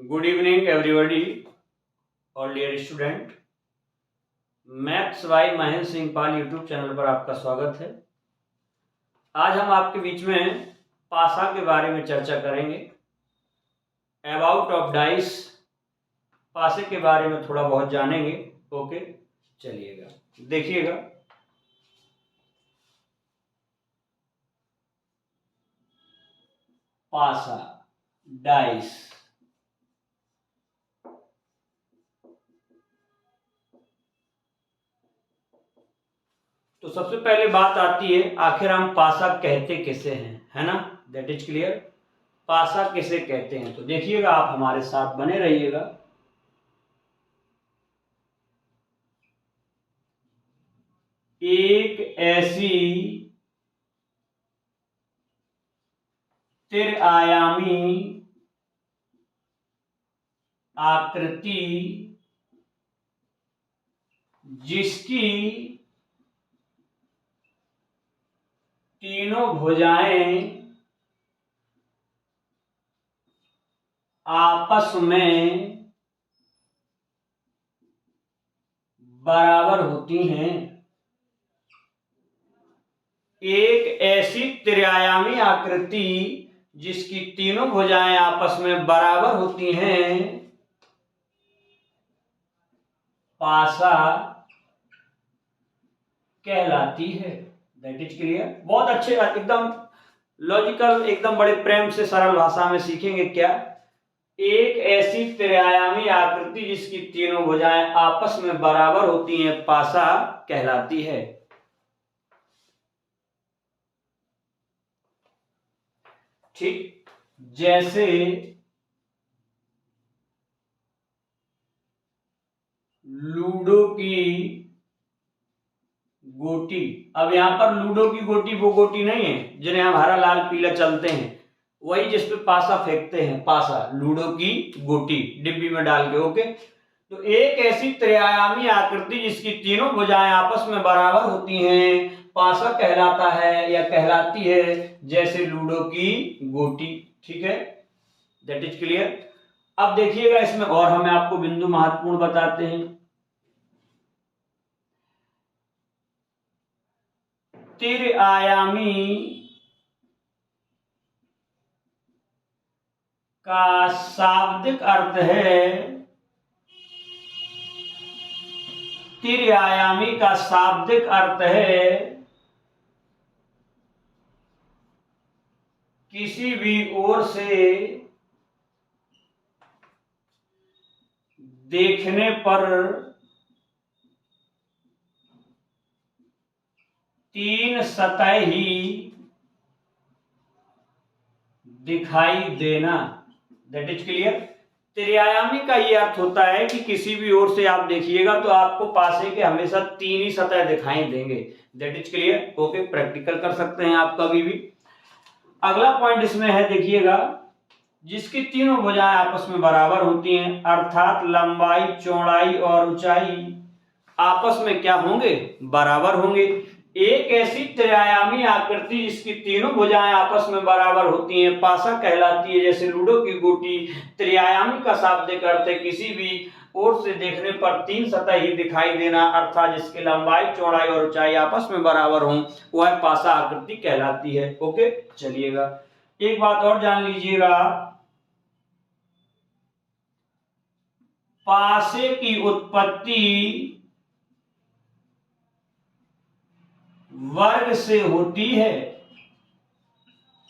Good evening everybody और dear student. Maths by Mahendra Singh Pal YouTube channel पर आपका स्वागत है। आज हम आपके बीच में पासा के बारे में चर्चा करेंगे। अबाउट ऑफ डाइस, पासे के बारे में थोड़ा बहुत जानेंगे। ओके, चलिएगा देखिएगा। पासा, डाइस, तो सबसे पहले बात आती है आखिर हम पासा कहते किसे हैं, है ना। That is clear. पासा किसे कहते हैं, तो देखिएगा, आप हमारे साथ बने रहिएगा। एक ऐसी त्रिआयामी आकृति जिसकी तीनों भुजाएं आपस में बराबर होती हैं। एक ऐसी त्रिआयामी आकृति जिसकी तीनों भुजाएं आपस में बराबर होती हैं, पासा कहलाती है। That is clear. बहुत अच्छे, एकदम लॉजिकल, एकदम बड़े प्रेम से सरल भाषा में सीखेंगे। क्या? एक ऐसी त्रिआयामी आकृति जिसकी तीनों भुजाएं आपस में बराबर होती हैं, पासा कहलाती है। ठीक, जैसे लूडो की गोटी। अब यहां पर लूडो की गोटी वो गोटी नहीं है जिन्हें हम हरा लाल पीला चलते हैं, वही जिसपे पासा फेंकते हैं। पासा, लूडो की गोटी डिब्बी में डाल के। ओके, तो एक ऐसी त्रिआयामी आकृति जिसकी तीनों भुजाएं आपस में बराबर होती हैं, पासा कहलाता है या कहलाती है, जैसे लूडो की गोटी। ठीक है, दैट इज क्लियर। अब देखिएगा, इसमें और हमें आपको बिंदु महत्वपूर्ण बताते हैं। त्रिआयामी का शाब्दिक अर्थ है, त्रिआयामी का शाब्दिक अर्थ है किसी भी ओर से देखने पर तीन सतह ही दिखाई देना। That is clear. त्रिआयामी का ये अर्थ होता है कि किसी भी ओर से आप देखिएगा तो आपको पासे के हमेशा तीन ही सतह दिखाई देंगे। That is clear. Okay, practical कर सकते हैं आप कभी भी। अगला पॉइंट इसमें है, देखिएगा, जिसकी तीनों भुजाएं आपस में बराबर होती हैं, अर्थात लंबाई, चौड़ाई और ऊंचाई आपस में क्या होंगे? बराबर होंगे। एक ऐसी त्रिआयामी आकृति जिसकी तीनों भुजाएं आपस में बराबर होती हैं, पासा कहलाती है, जैसे लूडो की गोटी। त्रिआयामी का शाब्दिक अर्थ है किसी भी ओर से देखने पर तीन सतह ही दिखाई देना, अर्थात जिसकी लंबाई, चौड़ाई और ऊंचाई आपस में बराबर हो, वह पासा आकृति कहलाती है। ओके, चलिएगा एक बात और जान लीजिएगा। पासे की उत्पत्ति वर्ग से होती है,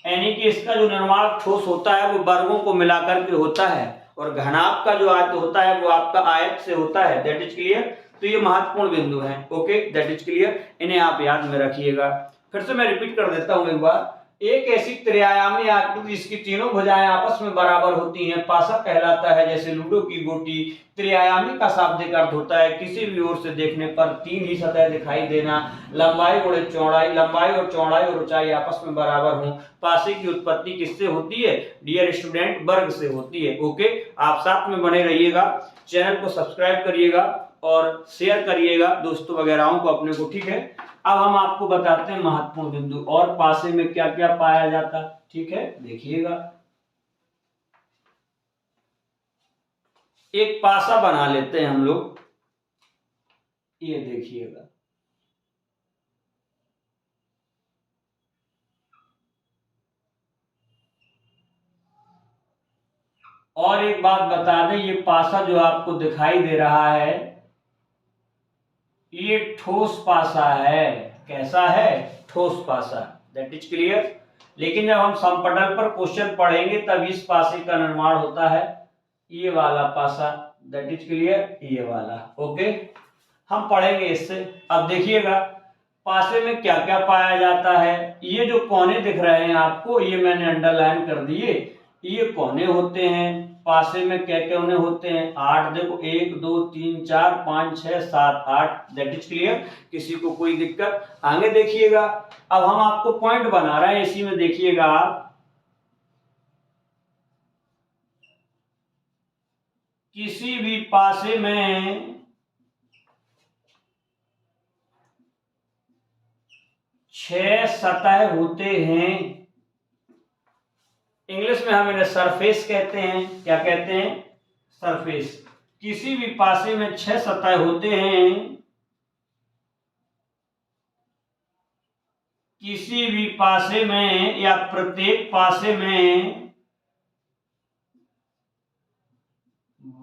यानी कि इसका जो निर्माण ठोस होता है वो वर्गों को मिलाकर के होता है, और घनाभ का जो आयत होता है वो आपका आयत से होता है। That is clear. तो ये महत्वपूर्ण बिंदु है। ओके, दैट इज क्लियर, इन्हें आप याद में रखिएगा। फिर से मैं रिपीट कर देता हूं एक बार। एक ऐसी त्रिआयामी आकृति जिसकी तीनों भुजाएं आपस में बराबर होती हैं, पासा कहलाता है, जैसे लूडो की गोटी। त्रिआयामी का शाब्दिक अर्थ होता है किसी भी ओर से देखने पर तीन ही सतह दिखाई देना, लंबाई और चौड़ाई और ऊंचाई आपस में बराबर हो। पासे की उत्पत्ति किससे होती है डियर स्टूडेंट? वर्ग से होती है। ओके, आप साथ में बने रहिएगा, चैनल को सब्सक्राइब करिएगा और शेयर करिएगा दोस्तों वगैरह को अपने को। ठीक है, अब हम आपको बताते हैं महत्वपूर्ण बिंदु और पासे में क्या क्या पाया जाता। ठीक है, देखिएगा। एक पासा बना लेते हैं हम लोग, ये देखिएगा। और एक बात बता दें, ये पासा जो आपको दिखाई दे रहा है ये ठोस पासा है। कैसा है? ठोस पासा। That is clear. लेकिन जब हम समपटल पर क्वेश्चन पढ़ेंगे तब इस पासे का निर्माण होता है, ये वाला पासा। दैट इज क्लियर, ये वाला। ओके, हम पढ़ेंगे इससे। अब देखिएगा पासे में क्या क्या पाया जाता है। ये जो कोने दिख रहे हैं आपको, ये मैंने अंडरलाइन कर दिए, ये कोने होते हैं। पासे में क्या क्या कोने होते हैं? 8। देखो 1 2 3 4 5 6 7 8। That is clear. किसी को कोई दिक्कत? आगे देखिएगा, अब हम आपको पॉइंट बना रहे हैं, इसी में देखिएगा आप। किसी भी पासे में 6 सतह होते हैं। इंग्लिश में हम इन्हें सरफेस कहते हैं। क्या कहते हैं? सरफेस। किसी भी पासे में 6 सतह होते हैं। किसी भी पासे में या प्रत्येक पासे में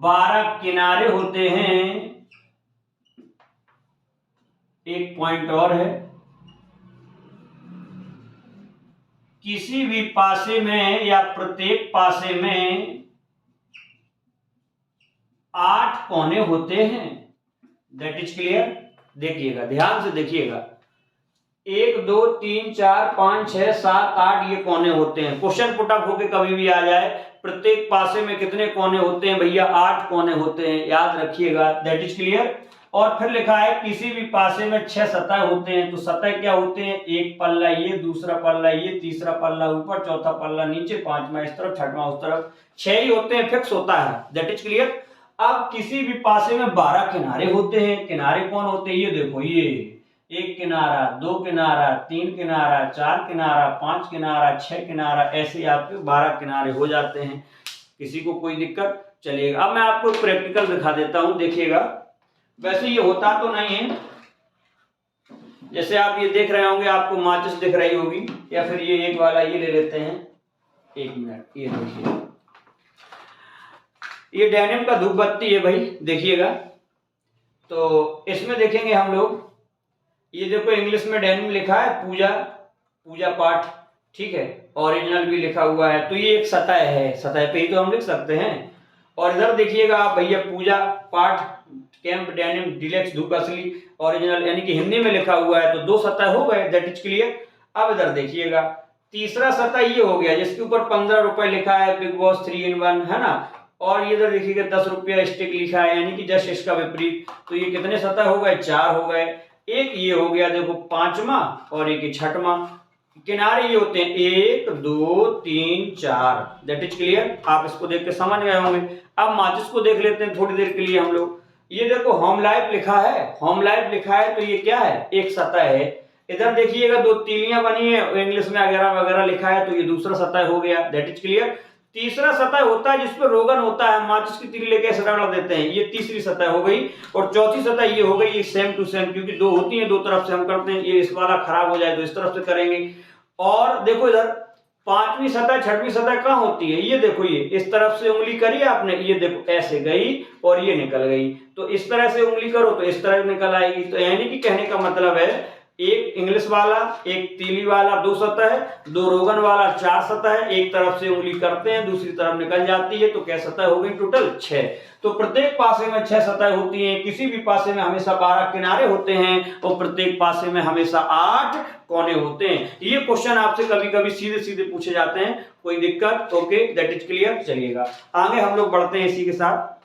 12 किनारे होते हैं। एक पॉइंट और है, किसी भी पासे में या प्रत्येक पासे में 8 कोने होते हैं। That is clear. देखिएगा, ध्यान से देखिएगा, 1 2 3 4 5 6 7 8 ये कोने होते हैं। क्वेश्चन पुटअप होके कभी भी आ जाए, प्रत्येक पासे में कितने कोने होते हैं भैया? 8 कोने होते हैं, याद रखिएगा। That is clear. और फिर लिखा है किसी भी पासे में 6 सतह होते हैं। तो सतह क्या होते हैं? एक पल्ला ये, दूसरा पल्ला ये, तीसरा पल्ला ऊपर, चौथा पल्ला नीचे, पांचवा इस तरफ, छठवां उस तरफ। 6 ही होते हैं, फिक्स होता है। That is clear. अब किसी भी पासे में 12 किनारे होते हैं। किनारे कौन होते हैं? ये देखो, ये 1 किनारा, 2 किनारा, 3 किनारा, 4 किनारा, 5 किनारा, 6 किनारा, ऐसे आपके 12 किनारे हो जाते हैं। किसी को कोई दिक्कत? चलिएगा, अब मैं आपको प्रैक्टिकल दिखा देता हूं, देखिएगा। वैसे ये होता तो नहीं है, जैसे आप ये देख रहे होंगे, आपको माचिस दिख रही होगी, या फिर ये एक वाला ये ले लेते हैं। 1 मिनट, ये देखिए, ये डेनिम का धूप बत्ती है भाई, देखिएगा। तो इसमें देखेंगे हम लोग, ये देखो इंग्लिश में डेनिम लिखा है, पूजा, पूजा पाठ, ठीक है। ओरिजिनल भी लिखा हुआ है, तो ये एक सतह है, सतह पे ही तो हम लिख सकते हैं। और इधर देखिएगा आप भैया, पूजा पाठ कैंप डेनिम डिलेक्स धूप असली ओरिजिनल, यानी कि हिंदी में लिखा हुआ है, तो 2 सतह हो गए। That is clear. अब इधर देखिएगा, तीसरा सतह ये हो गया जिसके ऊपर 15 रुपए लिखा है, बिग बॉस 3 in 1, है ना। और ये इधर देखिएगा 10 रुपया स्टिक लिखा है, यानी कि जस्ट इसका विपरीत। तो ये कितने सतह हो गए? 4 हो गए। एक ये हो गया देखो 5वां, और एक छठवां। किनारे ये होते हैं 1 2 3 4। That is clear. आप इसको देख के समझ गए होंगे। अब माचिस को देख लेते हैं थोड़ी देर के लिए हम लोग। ये देखो होम लाइफ लिखा है, होम लाइफ लिखा है, तो ये क्या है? एक सतह है। इधर देखिएगा 2 तीलियां बनी है, इंग्लिश में वगैरह वगैरह लिखा है, तो ये दूसरा सतह हो गया। That is clear. तीसरा सतह होता है जिसपे रोगन होता है, माचिस की तीली लेके ऐसे रगड़ देते हैं, ये तीसरी सतह हो गई। और चौथी सतह ये हो गई, ये सेम टू सेम, क्योंकि 2 होती है, 2 तरफ से हम करते हैं। ये इस वाला खराब हो जाए तो इस तरफ से करेंगे। और देखो इधर 5वीं सतह 6वीं सतह कहाँ होती है? ये देखो, ये इस तरफ से उंगली करी आपने, ये देखो ऐसे गई और ये निकल गई। तो इस तरह से उंगली करो तो इस तरह निकल आएगी। तो यानी कि कहने का मतलब है, एक इंग्लिश वाला, एक तीली वाला 2 सतह है, 2 रोगन वाला 4 सतह है। एक तरफ से उंगली करते हैं, दूसरी तरफ निकल जाती है, तो क्या सतह हो गई? टोटल 6। तो प्रत्येक पासे में 6 सतह होती हैं। किसी भी पासे में हमेशा 12 किनारे होते हैं, और प्रत्येक पासे में हमेशा 8 कोने होते हैं। ये क्वेश्चन आपसे कभी कभी सीधे सीधे पूछे जाते हैं, कोई दिक्कत? Okay, that is clear. चलिएगा आगे हम लोग बढ़ते हैं इसी के साथ।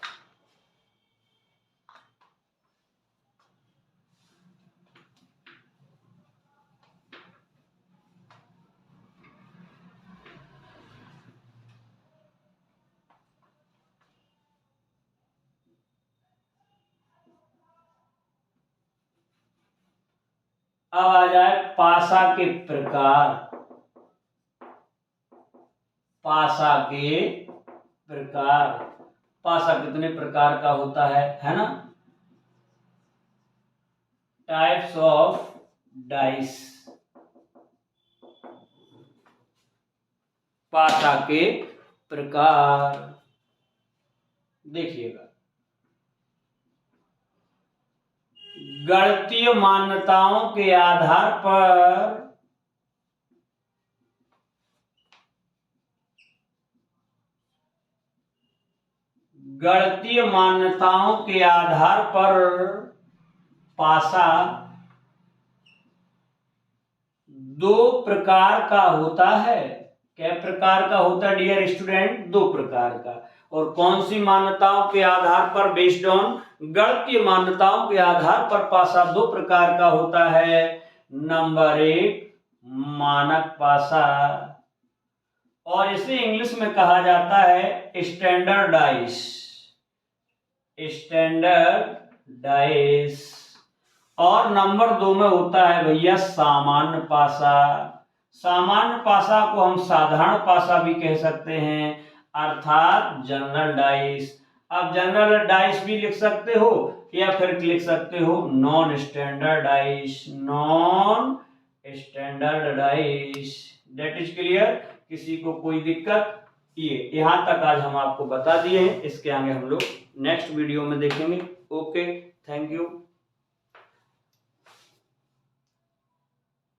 अब आ जाए पासा के प्रकार। पासा के प्रकार, पासा कितने प्रकार का होता है ना। टाइप्स ऑफ डाइस, पासा के प्रकार। देखिएगा, गणितीय मान्यताओं के आधार पर पासा दो प्रकार का होता है। क्या प्रकार का होता है डियर स्टूडेंट? दो प्रकार का। और कौन सी मान्यताओं के आधार पर? बेस्ड ऑन गणितीय मान्यताओं के आधार पर पासा दो प्रकार का होता है। नंबर 1 मानक पासा, और इसे इंग्लिश में कहा जाता है स्टैंडर्डाइज, और नंबर 2 में होता है भैया सामान्य पासा। सामान्य पासा को हम साधारण पासा भी कह सकते हैं, अर्थात जनरल डाइस। आप जनरल डाइस भी लिख सकते हो या फिर लिख सकते हो non standard dice, that is clear. किसी को कोई दिक्कत? ये यहां तक आज हम आपको बता दिए हैं, इसके आगे हम लोग नेक्स्ट वीडियो में देखेंगे। Okay, thank you.